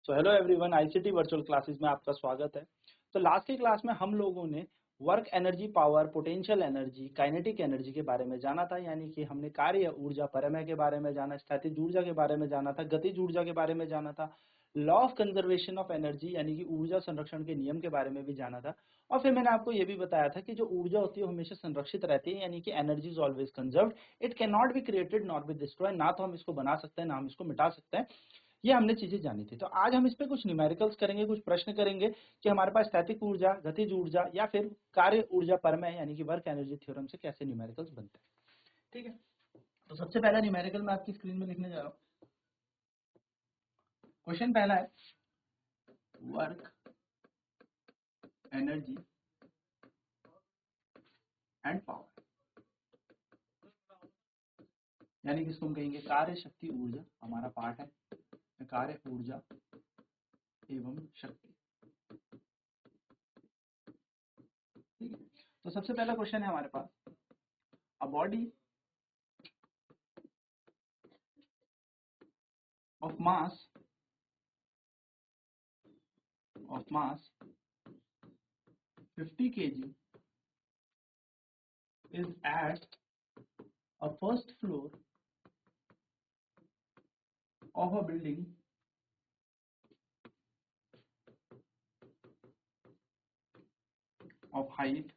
So hello everyone, ICT virtual classes में आपका स्वागत है। तो लास्ट की क्लास में हम लोगों ने work energy, power, potential energy, kinetic energy के बारे में जाना था, यानी कि हमने कार्य ऊर्जा, परिमेय के बारे में जाना, स्थितिज ऊर्जा के बारे में जाना था, गतिज ऊर्जा के बारे में जाना था, law of conservation of energy यानी कि ऊर्जा संरक्षण के नियम के बारे में भी जाना था। और फिर मैंने आपको ये भी बताया था कि जो ऊर्जा होती है हमेशा संरक्षित रहती है, यानी कि energy is always conserved, it can not be created not be destroy. ना तो हम इसको बना सकते हैं ना हम इसको मिटा सकते हैं। ये हमने चीजें जानी थी। तो आज हम इस पे कुछ न्यूमेरिकल्स करेंगे, कुछ प्रश्न करेंगे कि हमारे पास स्थैतिक ऊर्जा, गतिज ऊर्जा या फिर कार्य ऊर्जा परमेय यानी कि वर्क एनर्जी थ्योरम से कैसे न्यूमेरिकल्स बनते हैं। ठीक है, तो सबसे पहला न्यूमेरिकल मैं आपकी स्क्रीन में लिखने जा रहा हूँ। क्वेश्चन पहला है वर्क एनर्जी एंड पावर, यानी कि इसको हम कहेंगे कार्य शक्ति ऊर्जा। हमारा पार्ट है कार्य ऊर्जा एवं शक्ति। ठीक है, तो सबसे पहला क्वेश्चन है हमारे पास, a body of mass 50 kg is at a first floor of a building of height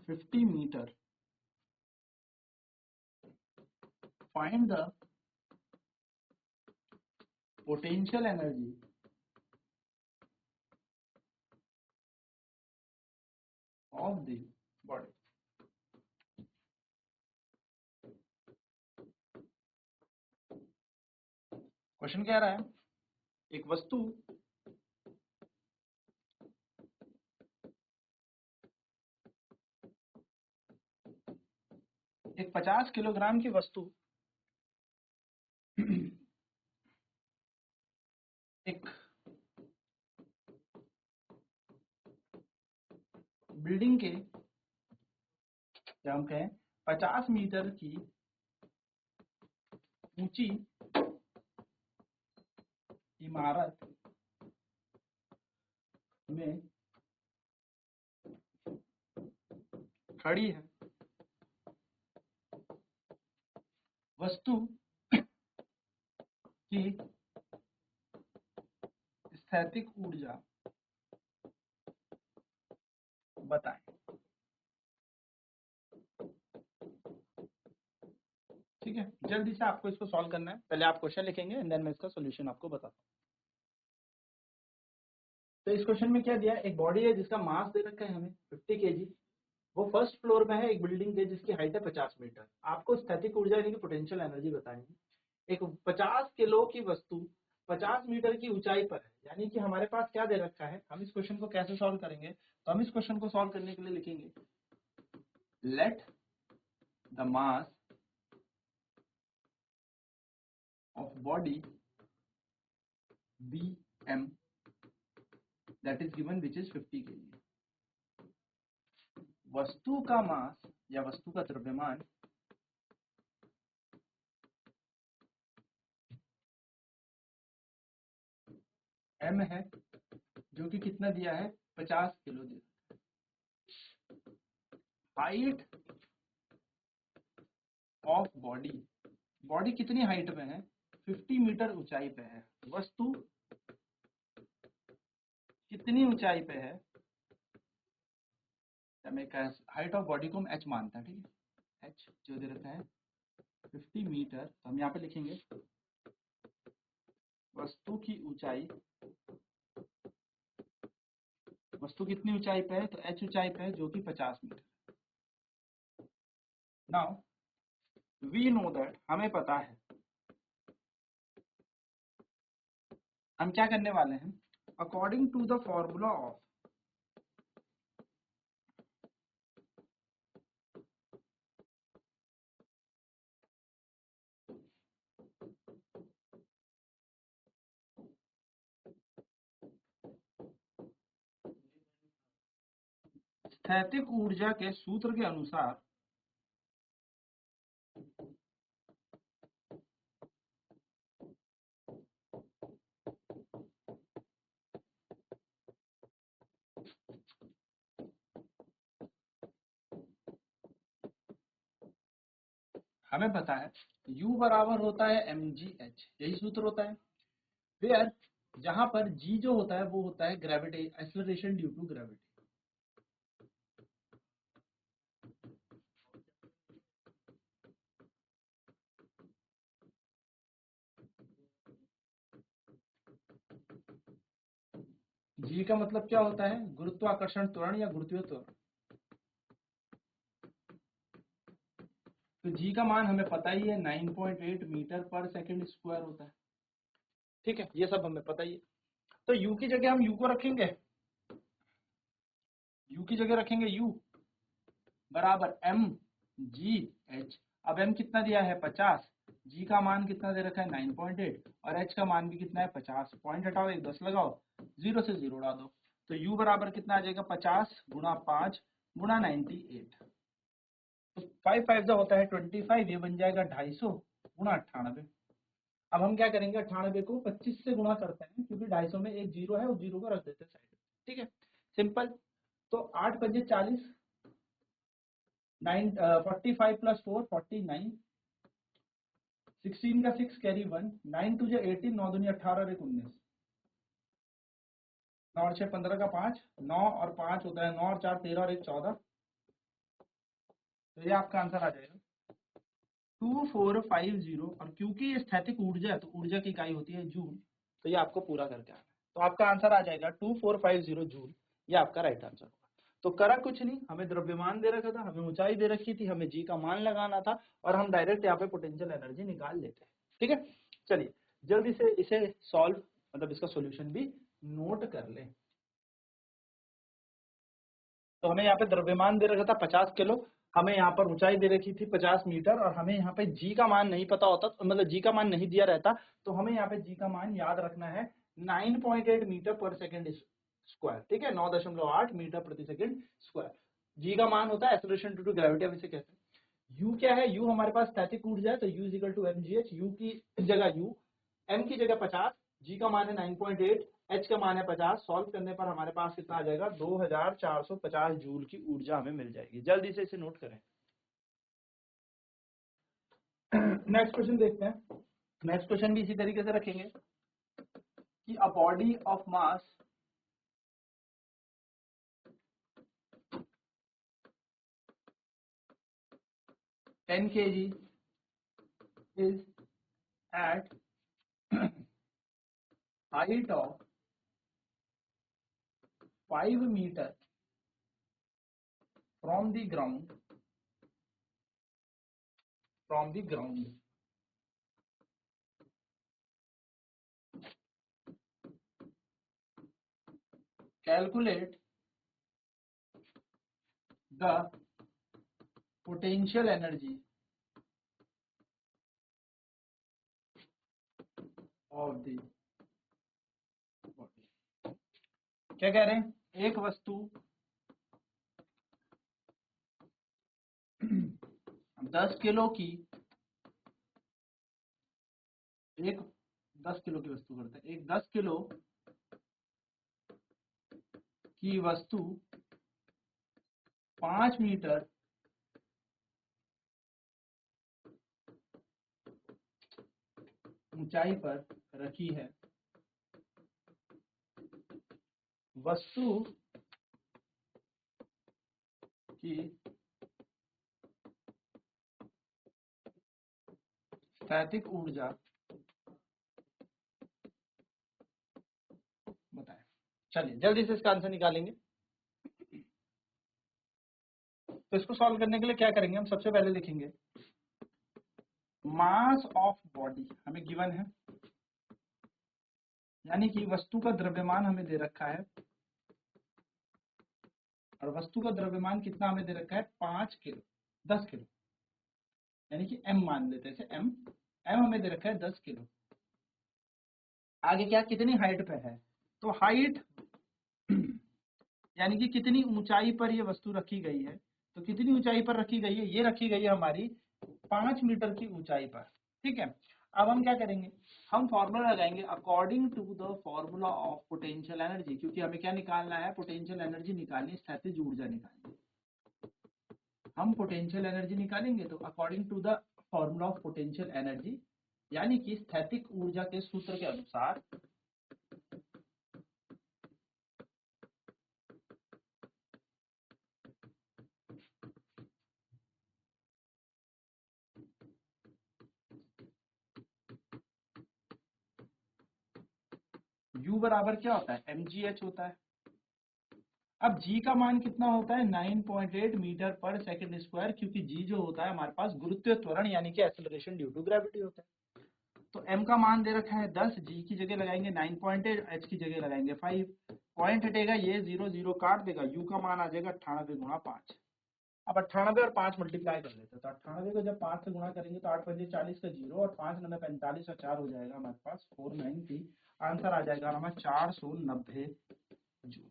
50 meter. Find the potential energy of the body. Question क्या रहा है, एक वस्तु एक 50 किलोग्राम की वस्तु एक बिल्डिंग के, क्या हम कहें, 50 मीटर की ऊंची इमारत में खड़ी है। वस्तु की स्थैतिक ऊर्जा बताएं। ठीक है, जल्दी से आपको इसको सॉल्व करना है। पहले आप क्वेश्चन लिखेंगे एंड देन मैं इसका सॉल्यूशन आपको बताता हूँ। तो इस क्वेश्चन में क्या दिया, एक बॉडी है जिसका मास दे रखा है हमें 50 केजी, वो फर्स्ट फ्लोर में है एक बिल्डिंग के जिसकी हाइट है 50 मीटर। आपको स्थैतिक ऊर्जा यानी कि पोटेंशियल एनर्जी बताएंगे। एक 50 किलो की वस्तु 50 मीटर की ऊंचाई पर है, यानी कि हमारे पास क्या दे रखा है। हम इस क्वेश्चन को कैसे सॉल्व करेंगे, तो हम इस क्वेश्चन को सॉल्व करने के लिए लिखेंगे let the mass of body be m that is given which is 50 kg. वस्तु का मास या वस्तु का द्रव्यमान m है, जो कि कितना दिया है, 50 किलो दिया। हाइट ऑफ बॉडी, बॉडी कितनी हाइट में है, 50 मीटर ऊंचाई पे है। वस्तु कितनी ऊंचाई पे है, हाइट ऑफ बॉडी को हम h मानते हैं। ठीक है, h जो दे रखा है 50 मीटर, तो हम यहाँ पे लिखेंगे वस्तु की ऊंचाई, वस्तु कितनी ऊंचाई पे है, तो h ऊंचाई पे है जो कि 50 metre. Now we know that, हमें पता है, हम क्या करने वाले हैं, according to the formula of स्थैतिक ऊर्जा के सूत्र के अनुसार हमें पता है U बराबर होता है mgh, यही सूत्र होता है। वेयर जहां पर G जो होता है वो होता है gravity, acceleration due to gravity. G का मतलब क्या होता है? गुरुत्वाकर्षण त्वरण या गुरुत्वीय त्वरण। तो G का मान हमें पता ही है 9.8 मीटर पर सेकंड स्क्वायर होता है। ठीक है, ये सब हमें पता ही है। तो U की जगह हम U को रखेंगे, U की जगह रखेंगे U बराबर mgh। अब m कितना दिया है 50, G का मान कितना दे रखा है 9.8 और h का मान भी कितना है 50। पॉइंट हटाओ, एक 10 लगाओ, 0 से 0 उड़ा दो, तो U बराबर कितना आ जाएगा 50 गुणा 5 गुणा 98। तो 5 5 होता है 25, ये बन जाएगा 250 गुणा 98। अब हम क्या करेंगे, 98 को 25 से गुणा करते हैं क्योंकि 250 में एक जीरो है, उस जीरो को रख देते हैं साइड में। ठीक है, सिंपल। तो 8 पंजे 40, 45 प्लस 4 49, 16 का 6 कैरी 1, 9 टू 18, 9 दूनी 18 और 19, 9 और 6 15 का 5, 9 और 5 होता है 9 और 4 13 और 1 14। तो ये आपका आंसर आ जाएगा 2450। और क्योंकि ये स्थैतिक ऊर्जा है तो ऊर्जा की इकाई होती है जूल, तो ये आपको पूरा करके आना है। तो आपका आंसर आ जाएगा 2450 जूल, ये आपका राइट आंसर होगा। तो करा कुछ नहीं, हमें द्रव्यमान दे रखा था, हमें ऊंचाई दे रखी थी, हमें जी का मान लगाना था और हम डायरेक्ट यहाँ पे पोटेंशियल एनर्जी निकाल लेते हैं। ठीक है, चलिए जल्दी से इसे सॉल्व, मतलब इसका सोल्यूशन भी नोट कर ले। तो हमें यहाँ पे द्रव्यमान दे रखा था 50 किलो, हमें यहाँ पर ऊंचाई दे रखी थी 50 मीटर और हमें यहाँ पे जी का मान नहीं पता होता, मतलब जी का मान नहीं दिया रहता, तो हमें यहाँ पे जी का मान याद रखना है 9.8 मीटर पर सेकेंड स्क्वायर। ठीक है, 9.8 मीटर प्रति सेकेंड स्क्वायर जी का मान होता है, एक्सेलरेशन ड्यू टू ग्रेविटी हम इसे कहते हैं। यू क्या है, यू हमारे पास स्थैतिक ऊर्जा है, तो U is equal to mgh। U की जगह यू, एम की जगह 50, जी का मान है 9.8, एच का मान है 50। सॉल्व करने पर हमारे पास कितना आ जाएगा 2450 जूल की ऊर्जा हमें मिल जाएगी। जल्दी से इसे नोट करें। नेक्स्ट क्वेश्चन देखते हैं। नेक्स्ट क्वेश्चन भी इसी तरीके से रखेंगे कि a body of mass 10 kg is at height of 5 meter from the ground, calculate the potential energy of the body। क्या कह रहे हैं, एक वस्तु 10 किलो की, एक 10 किलो की वस्तु करते हैं, एक 10 किलो की वस्तु 5 मीटर ऊंचाई पर रखी है। वस्तु की स्थैतिक ऊर्जा बताएं। चलिए जल्दी से इसका आंसर निकालेंगे। तो इसको सॉल्व करने के लिए क्या करेंगे, हम सबसे पहले लिखेंगे मास ऑफ बॉडी हमें गिवन है, यानी कि वस्तु का द्रव्यमान हमें दे रखा है और वस्तु का द्रव्यमान कितना हमें दे रखा है 5 किलो, 10 किलो, यानी कि m मान लेते हैं, m हमें दे रखा है 10 किलो। आगे क्या, कितनी हाइट पे है, तो हाइट यानी कि कितनी ऊंचाई पर ये वस्तु रखी गई है, तो कितनी ऊंचाई पर रखी गई है, ये रखी गई है हमारी 5 मीटर की ऊंचाई पर। ठीक है, अब हम क्या करेंगे, हम फॉर्मूला लगाएंगे according to the formula of potential energy, क्योंकि हमें क्या निकालना है, पोटेंशियल एनर्जी निकालनी, स्थैतिक ऊर्जा निकालनी। हम पोटेंशियल एनर्जी निकालेंगे तो according to the formula of potential energy, यानी कि स्थैतिक ऊर्जा के सूत्र के अनुसार U बराबर क्या होता है, mgh होता है। अब G का मान कितना होता है, 9.8 मीटर पर सेकंड स्क्वायर, क्योंकि G जो होता है हमारे पास गुरुत्वीय त्वरण यानी कि एक्सेलरेशन ड्यू टू ग्रेविटी होता है। तो m का मान दे रखा है 10, G की जगह लगाएंगे 9.8, h की जगह लगाएंगे 5, पॉइंट हटेगा, ये 0 0 काट देगा, U का मान आ जाएगा 98 गुणा 5। अब 98 और 5 मल्टीप्लाई कर लेते हैं, तो 98 को जब 5 से गुणा करेंगे तो 8 5 40 का 0 और 5 9 45 और 4 हो जाएगा हमारे पास 490। आंसर आ जाएगा हमारा 490 जूल।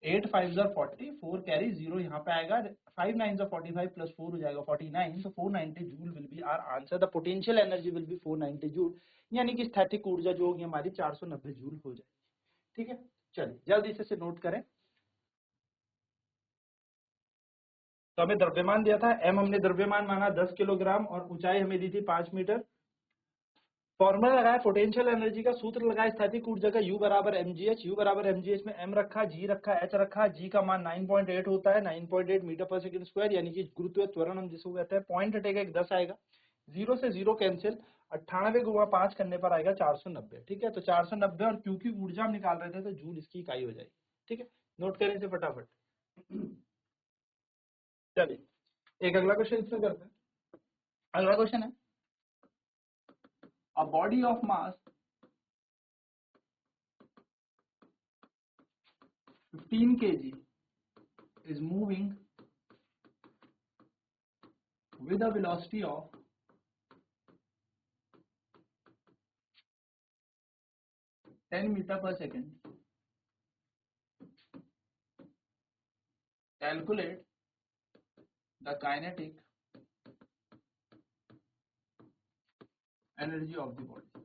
8 5 40, 4 कैरी 0 यहाँ पे आएगा, 5 9 45 प्लस 4 हो जाएगा 49, तो 490 joule will be our answer. The potential energy will be 490 joule, यानी कि स्थैतिक ऊर्जा जो होगी हमारी 490 जूल हो जाएगी। ठीक है, चलिए जल्दी से नोट करें। तो हमें द्रव्यमान दिया था m, हमने द्रव्यमान माना 10 किलोग्राम और ऊंचाई हमें दी थी 5 मीटर। फॉर्मूला लगाया पोटेंशियल एनर्जी का, सूत्र लगाया स्थैतिक ऊर्जा का, U बराबर mgh। U बराबर mgh में m रखा, G रखा, h रखा। G का मान 9.8 होता है, 9.8 मीटर पर सेकंड स्क्वायर, यानी कि गुरुत्वीय त्वरण हम जिसको कहते हैं। पॉइंट हटेगा, एक 10 आएगा, 0 से 0 कैंसिल, 98 गुणा 5 करने पर आएगा 490। ठीक है, तो 490, और क्योंकि ऊर्जा हम निकाल रहे थे तो जूल इसकी इकाई हो जाएगी। ठीक है, नोट करें इसे फटाफट। चलिए एक अगला क्वेश्चन इसमें करते हैं। अगला क्वेश्चन है, a body of mass 15 kg is moving with a velocity of 10 meter per second. Calculate the kinetic energy of the body.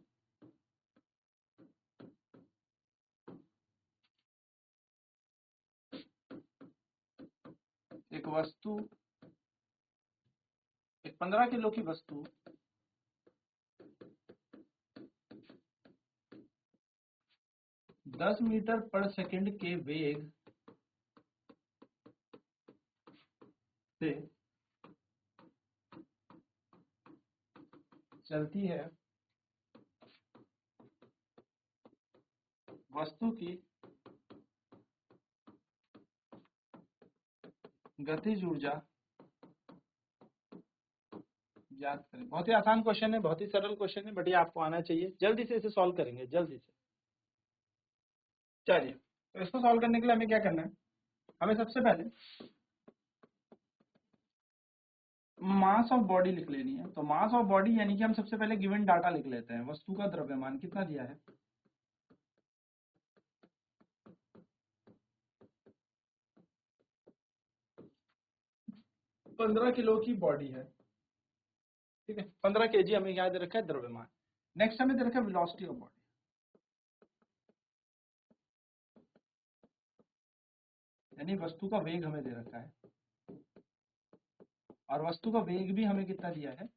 एक वस्तु, एक 15 किलो की वस्तु 10 मीटर पर सेकंड के वेग से चलती है। वस्तु की गतिज ऊर्जा ज्ञात करें। बहुत ही आसान क्वेश्चन है, बहुत ही सरल क्वेश्चन है, बट ये आपको आना चाहिए। जल्दी से इसे सॉल्व करेंगे, जल्दी से। चलिए, तो इसको सॉल्व करने के लिए हमें क्या करना है, हमें सबसे पहले मास ऑफ बॉडी लिख लेनी है। तो मास ऑफ बॉडी यानी कि हम सबसे पहले गिवन डाटा लिख लेते हैं। वस्तु का द्रव्यमान कितना दिया है, 15 किलो की बॉडी है। ठीक है, 15 केजी हमें क्या दे रखा है, द्रव्यमान। नेक्स्ट हमें दे रखा है वेलोसिटी ऑफ बॉडी, यानी वस्तु का वेग हमें दे रखा है, और वस्तु का वेग भी हमें कितना दिया है,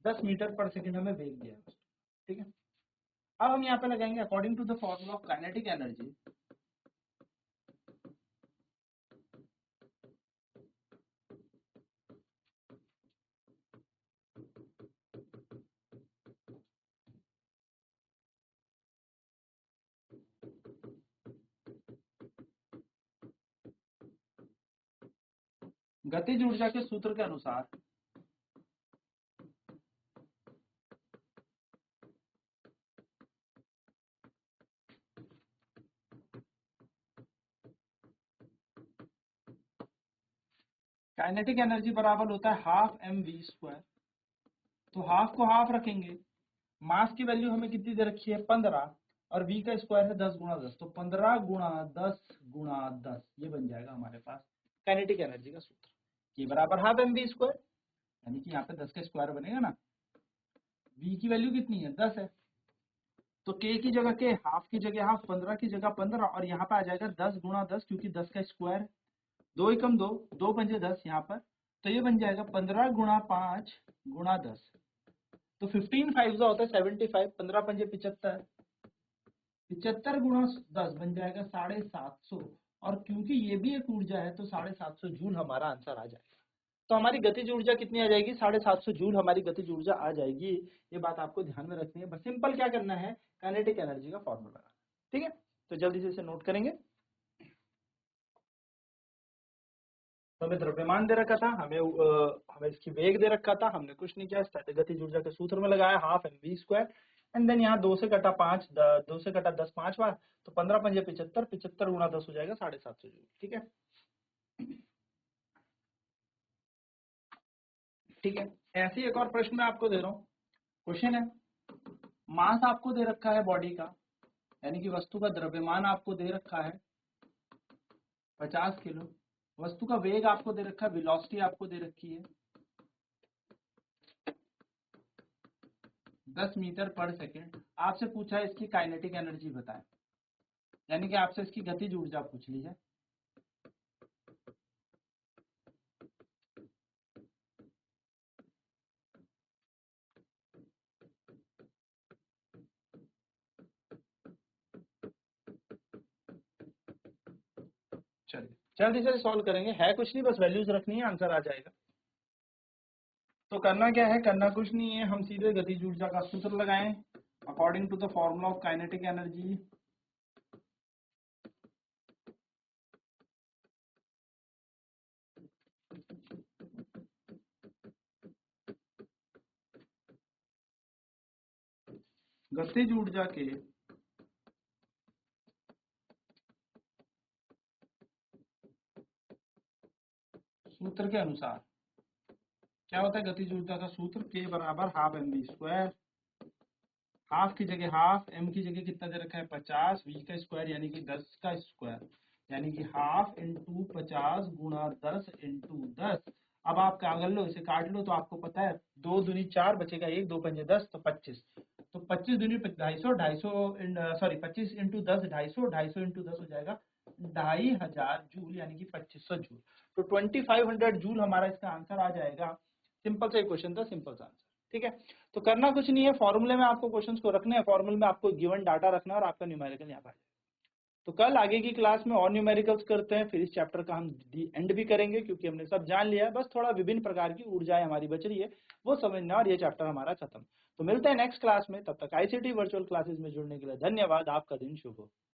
10 मीटर पर सेकंड हमें वेग दिया है। ठीक है, अब हम यहाँ पे लगाएंगे according to the formula of kinetic energy, गतिज ऊर्जा के सूत्र के अनुसार काइनेटिक एनर्जी बराबर होता है हाफ mv²। तो हाफ को हाफ रखेंगे, मास की वैल्यू हमें कितनी दे रखी है, 15, और v का स्क्वायर है 10 गुणा 10, तो 15 गुणा 10 गुणा 10, ये बन जाएगा हमारे पास काइनेटिक एनर्जी का सूत्र, ये बराबर हाफ mv², यानी कि यहाँ पे 10 का स्क्वायर बनेगा ना। v की वैल्यू कितनी है, 10 है, तो k की जगह k, हाफ की जगह हाफ, 15 की जगह 15, और यहाँ पे आ जाएगा 10 गुणा 10, क्योंकि 10 का स्क्वायर, 2 एकम 2, 2 पंजे 10, यहाँ पर तो ये बन जाएगा 15 गुणा 5 गुणा 10, तो 15 5 होता है 75, 15 पंजे 75, 75 गुणा 10 बन जाएगा 750, और क्योंकि ये भी एक ऊर्जा है तो 750 जूल हमारा आंसर आ जाएगा। तो हमारी गतिज ऊर्जा कितनी आ जाएगी? 750 जूल हमारी गतिज ऊर्जा आ जाएगी। ये बात आपको ध्यान में रखनी है। बस सिंपल क्या करना है, काइनेटिक एनर्जी का फॉर्मूला लगाना। ठीक है, तो जल्दी से इसे नोट करेंगे। तो हमें द्रव्यमान दे रखा था, हमें इसकी वेग दे रखा था, हमने कुछ नहीं किया, गतिज ऊर्जा के सूत्र में लगाया 12 mv², एंड देन यहाँ 2 से कटा 5, 2 से कटा 10 5 बार, तो 15 पंजे 75, 75 गुणा 10 हो जाएगा 750 जूल। ठीक है, ठीक है। ऐसे ही एक और प्रश्न मैं आपको दे रहा हूँ। क्वेश्चन है, मास आपको दे रखा है बॉडी का, यानी कि वस्तु का द्रव्यमान आपको दे रखा है 50 किलो, वस्तु का वेग आपको दे रखा है, वेलोसिटी आपको दे रखी है 10 मीटर पर सेकेंड। आपसे पूछा है इसकी काइनेटिक एनर्जी बताएं, यानी कि आपसे इसकी गतिज ऊर्जा पूछ ली है। चलिए जल्दी से सॉल्व करेंगे, है कुछ नहीं, बस वैल्यूज रखनी है, आंसर आ जाएगा। तो करना क्या है, करना कुछ नहीं है, हम सीधे गतिज ऊर्जा का सूत्र लगाएं according to the formula of kinetic energy. गतिज ऊर्जा के सूत्र के अनुसार क्या होता है, गतिज ऊर्जा का सूत्र K बराबर 12 mv², हाफ की जगह हाफ, m की जगह कितना दे रखा है 50, v का स्क्वायर यानी कि 10 का स्क्वायर, यानी कि हाफ इंटू 50 गुणा 10 इंटू 10। अब आप क्या कर लो, इसे काट लो, तो आपको पता है 2 दूनी 4 बचेगा 1, 2 पंजे 10, तो 25, तो 25 दूनी 250, 250 सॉरी 25 इंटू 10 250, 250 इंटू 10 हो जाएगा 2500 जूल, यानी कि 2500 जूल। तो 2500 जूल हमारा इसका आंसर आ जाएगा। सिंपल सा क्वेश्चन था, सिंपल सा आंसर। ठीक है, तो करना कुछ नहीं है, फॉर्मूले में आपको क्वेश्चंस को रखने हैं, फॉर्मूले में आपको गिवन डाटा रखना है और आपका न्यूमेरिकल यहाँ पर। तो कल आगे की क्लास में और न्यूमेरिकल्स करते हैं, फिर इस चैप्टर का हम एंड भी करेंगे, क्योंकि हमने सब जान लिया है, बस थोड़ा विभिन्न प्रकार की ऊर्जाएं हमारी बच रही है वो समझना, और ये चैप्टर हमारा खत्म। तो मिलते हैं नेक्स्ट क्लास में, तब तक आईसीटी वर्चुअल क्लासेस में जुड़ने के लिए धन्यवाद। आपका दिन शुभ हो।